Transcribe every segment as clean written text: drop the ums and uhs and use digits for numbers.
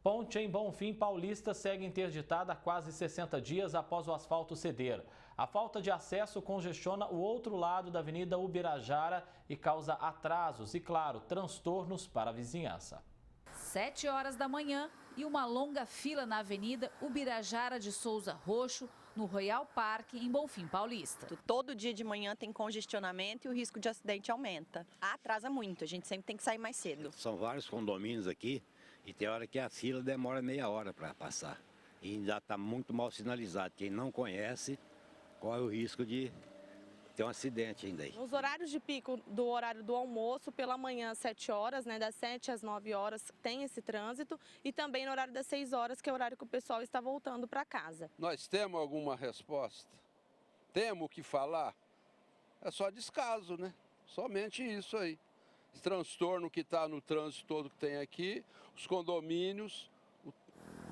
Ponte em Bonfim Paulista segue interditada há quase 60 dias após o asfalto ceder. A falta de acesso congestiona o outro lado da Avenida Ubirajara e causa atrasos e, claro, transtornos para a vizinhança. 7 horas da manhã e uma longa fila na Avenida Ubirajara de Souza Roxo, no Royal Park, em Bonfim Paulista. Todo dia de manhã tem congestionamento e o risco de acidente aumenta. Atrasa muito, a gente sempre tem que sair mais cedo. São vários condomínios aqui e tem hora que a fila demora meia hora para passar. E ainda está muito mal sinalizado. Quem não conhece, corre o risco de ter um acidente ainda aí. Nos horários de pico do horário do almoço, pela manhã às 7 horas, né, das 7 às 9 horas tem esse trânsito e também no horário das 6 horas, que é o horário que o pessoal está voltando para casa. Nós temos alguma resposta? Temos o que falar? É só descaso, né? Somente isso aí. Esse transtorno que está no trânsito todo que tem aqui, os condomínios, o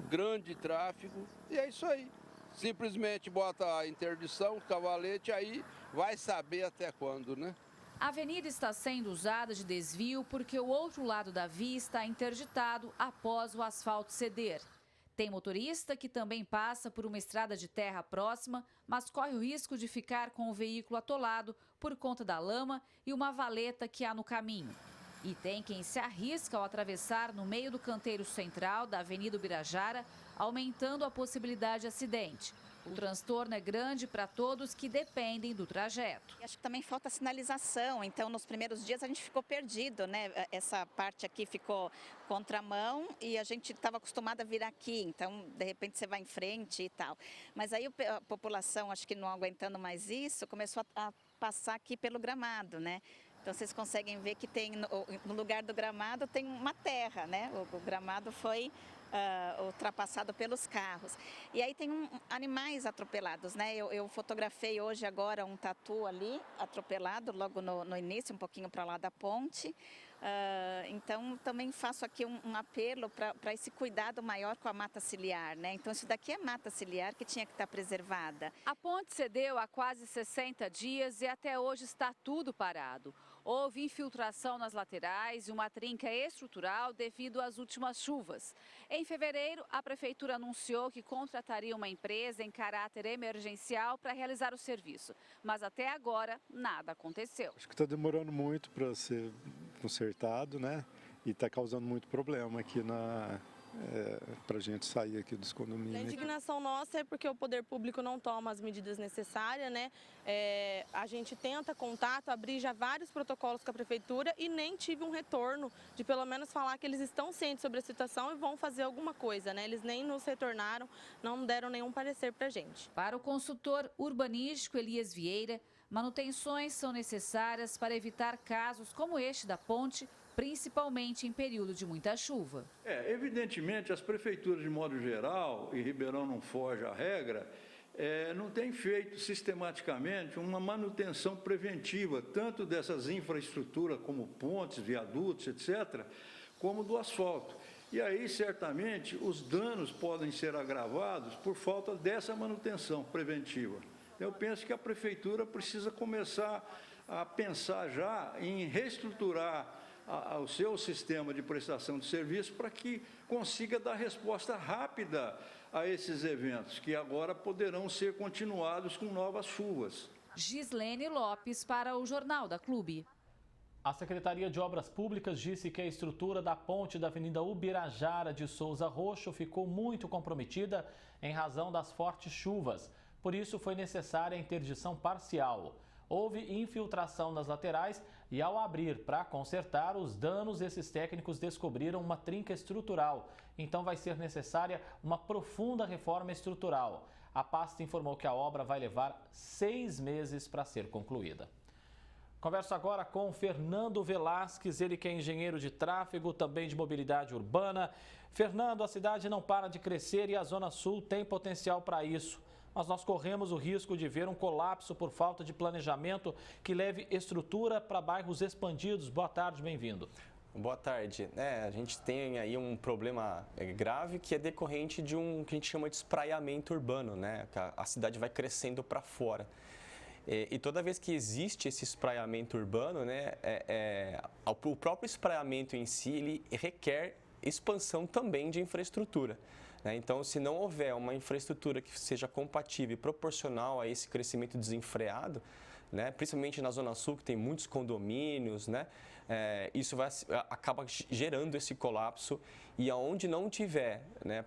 grande tráfego, e é isso aí. Simplesmente bota a interdição, o cavalete, aí vai saber até quando, né? A avenida está sendo usada de desvio porque o outro lado da via está interditado após o asfalto ceder. Tem motorista que também passa por uma estrada de terra próxima, mas corre o risco de ficar com o veículo atolado por conta da lama e uma valeta que há no caminho. E tem quem se arrisca ao atravessar no meio do canteiro central da Avenida Ubirajara, aumentando a possibilidade de acidente. O transtorno é grande para todos que dependem do trajeto. Acho que também falta sinalização, então nos primeiros dias a gente ficou perdido, né? Essa parte aqui ficou contramão e a gente estava acostumado a vir aqui, então de repente você vai em frente e tal. Mas aí a população, acho que não aguentando mais isso, começou a passar aqui pelo gramado, né? Então vocês conseguem ver que tem no lugar do gramado tem uma terra, né? O gramado foi ultrapassado pelos carros. E aí tem animais atropelados, né? Eu fotografei hoje agora um tatu ali atropelado logo no início, um pouquinho para lá da ponte. Então também faço aqui um apelo para esse cuidado maior com a mata ciliar, né? Então isso daqui é mata ciliar que tinha que estar preservada. A ponte cedeu há quase 60 dias e até hoje está tudo parado. Houve infiltração nas laterais e uma trinca estrutural devido às últimas chuvas. Em fevereiro, a prefeitura anunciou que contrataria uma empresa em caráter emergencial para realizar o serviço. Mas até agora, nada aconteceu. Acho que está demorando muito para ser consertado, né? E está causando muito problema aqui para a gente sair aqui dos condomínios. A indignação nossa é porque o poder público não toma as medidas necessárias, né? A gente tenta contato, abrir já vários protocolos com a prefeitura e nem tive um retorno de pelo menos falar que eles estão cientes sobre a situação e vão fazer alguma coisa, né? Eles nem nos retornaram, não deram nenhum parecer para a gente. Para o consultor urbanístico Elias Vieira, manutenções são necessárias para evitar casos como este da ponte, principalmente em período de muita chuva. Evidentemente, as prefeituras, de modo geral, e Ribeirão não foge à regra, não têm feito sistematicamente uma manutenção preventiva, tanto dessas infraestruturas como pontes, viadutos, etc., como do asfalto. E aí, certamente, os danos podem ser agravados por falta dessa manutenção preventiva. Eu penso que a prefeitura precisa começar a pensar já em reestruturar o seu sistema de prestação de serviço para que consiga dar resposta rápida a esses eventos, que agora poderão ser continuados com novas chuvas. Gislene Lopes para o Jornal da Clube. A Secretaria de Obras Públicas disse que a estrutura da ponte da Avenida Ubirajara de Souza Roxo ficou muito comprometida em razão das fortes chuvas. Por isso, foi necessária a interdição parcial. Houve infiltração nas laterais e, ao abrir para consertar os danos, esses técnicos descobriram uma trinca estrutural. Então, vai ser necessária uma profunda reforma estrutural. A pasta informou que a obra vai levar 6 meses para ser concluída. Converso agora com Fernando Velasquez, ele que é engenheiro de tráfego, também de mobilidade urbana. Fernando, a cidade não para de crescer e a Zona Sul tem potencial para isso. Mas nós corremos o risco de ver um colapso por falta de planejamento que leve estrutura para bairros expandidos. Boa tarde, bem-vindo. Boa tarde. A gente tem aí um problema grave que é decorrente de um que a gente chama de espraiamento urbano, né? A cidade vai crescendo para fora. E toda vez que existe esse espraiamento urbano, né, o próprio espraiamento em si, ele requer expansão também de infraestrutura. Então, se não houver uma infraestrutura que seja compatível e proporcional a esse crescimento desenfreado, principalmente na Zona Sul, que tem muitos condomínios, isso acaba gerando esse colapso, e aonde não tiver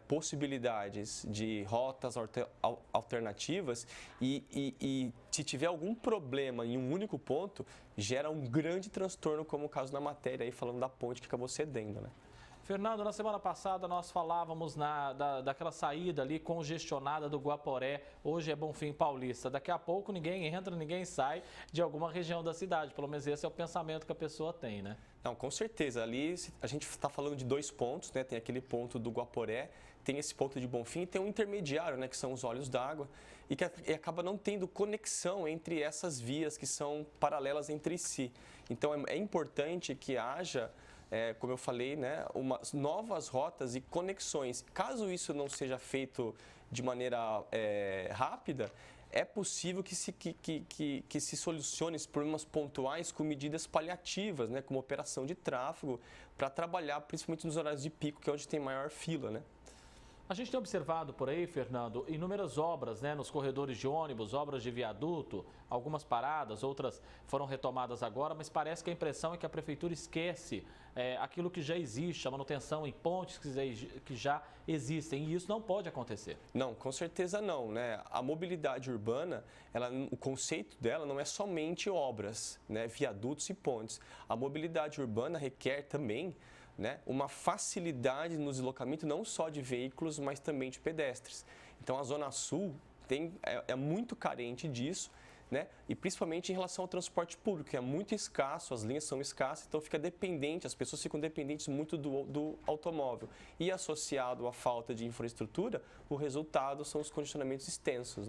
possibilidades de rotas alternativas e se tiver algum problema em um único ponto, gera um grande transtorno, como o caso da matéria, aí falando da ponte que acabou cedendo. Fernando, na semana passada nós falávamos daquela saída ali congestionada do Guaporé, hoje é Bonfim Paulista. Daqui a pouco ninguém entra, ninguém sai de alguma região da cidade, pelo menos esse é o pensamento que a pessoa tem, né? Não, com certeza, ali a gente está falando de 2 pontos, tem aquele ponto do Guaporé, tem esse ponto de Bonfim e tem um intermediário, que são os olhos d'água, e acaba não tendo conexão entre essas vias que são paralelas entre si. Então é importante que haja, como eu falei, novas rotas e conexões. Caso isso não seja feito de maneira rápida, é possível que se solucione esses problemas pontuais com medidas paliativas, como operação de tráfego, para trabalhar principalmente nos horários de pico, que é onde tem maior fila. A gente tem observado por aí, Fernando, inúmeras obras, nos corredores de ônibus, obras de viaduto, algumas paradas, outras foram retomadas agora, mas parece que a impressão é que a prefeitura esquece aquilo que já existe, a manutenção em pontes que já existem, e isso não pode acontecer. Não, com certeza não, A mobilidade urbana, o conceito dela não é somente obras, viadutos e pontes. A mobilidade urbana requer também uma facilidade no deslocamento não só de veículos, mas também de pedestres. Então a Zona Sul é muito carente disso, e principalmente em relação ao transporte público, que é muito escasso, as linhas são escassas, então as pessoas ficam dependentes muito do automóvel. E associado à falta de infraestrutura, o resultado são os congestionamentos extensos.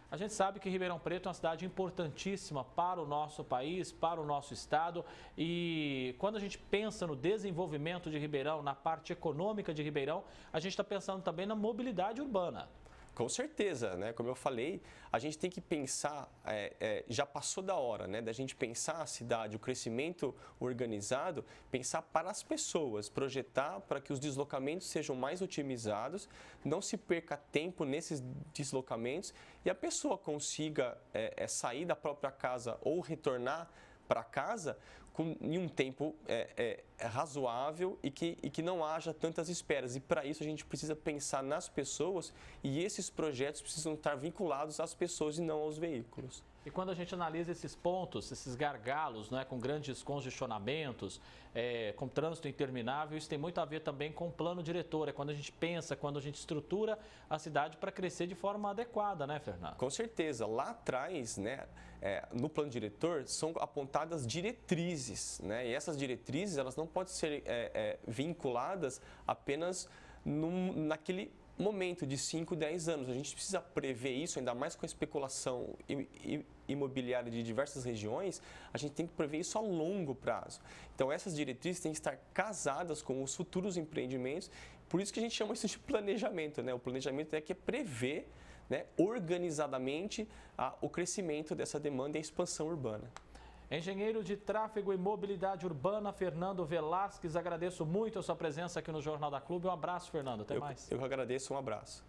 A gente sabe que Ribeirão Preto é uma cidade importantíssima para o nosso país, para o nosso estado, e quando a gente pensa no desenvolvimento de Ribeirão, na parte econômica de Ribeirão, a gente está pensando também na mobilidade urbana. Com certeza, Como eu falei, a gente tem que pensar, já passou da hora, da gente pensar a cidade, o crescimento organizado, pensar para as pessoas, projetar para que os deslocamentos sejam mais otimizados, não se perca tempo nesses deslocamentos e a pessoa consiga sair da própria casa ou retornar para casa em um tempo razoável e que não haja tantas esperas. E para isso a gente precisa pensar nas pessoas e esses projetos precisam estar vinculados às pessoas e não aos veículos. E quando a gente analisa esses pontos, esses gargalos, com grandes congestionamentos, com trânsito interminável, isso tem muito a ver também com o plano diretor. É quando a gente pensa, quando a gente estrutura a cidade para crescer de forma adequada, Fernando? Com certeza. Lá atrás, no plano diretor, são apontadas diretrizes, e essas diretrizes elas não podem ser vinculadas apenas naquele momento de 5, 10 anos. A gente precisa prever isso, ainda mais com a especulação imobiliária de diversas regiões, a gente tem que prever isso a longo prazo. Então, essas diretrizes têm que estar casadas com os futuros empreendimentos, por isso que a gente chama isso de planejamento. O planejamento é prever organizadamente o crescimento dessa demanda e a expansão urbana. Engenheiro de Tráfego e Mobilidade Urbana, Fernando Velasquez, agradeço muito a sua presença aqui no Jornal da Clube. Um abraço, Fernando. Até mais. Eu agradeço, um abraço.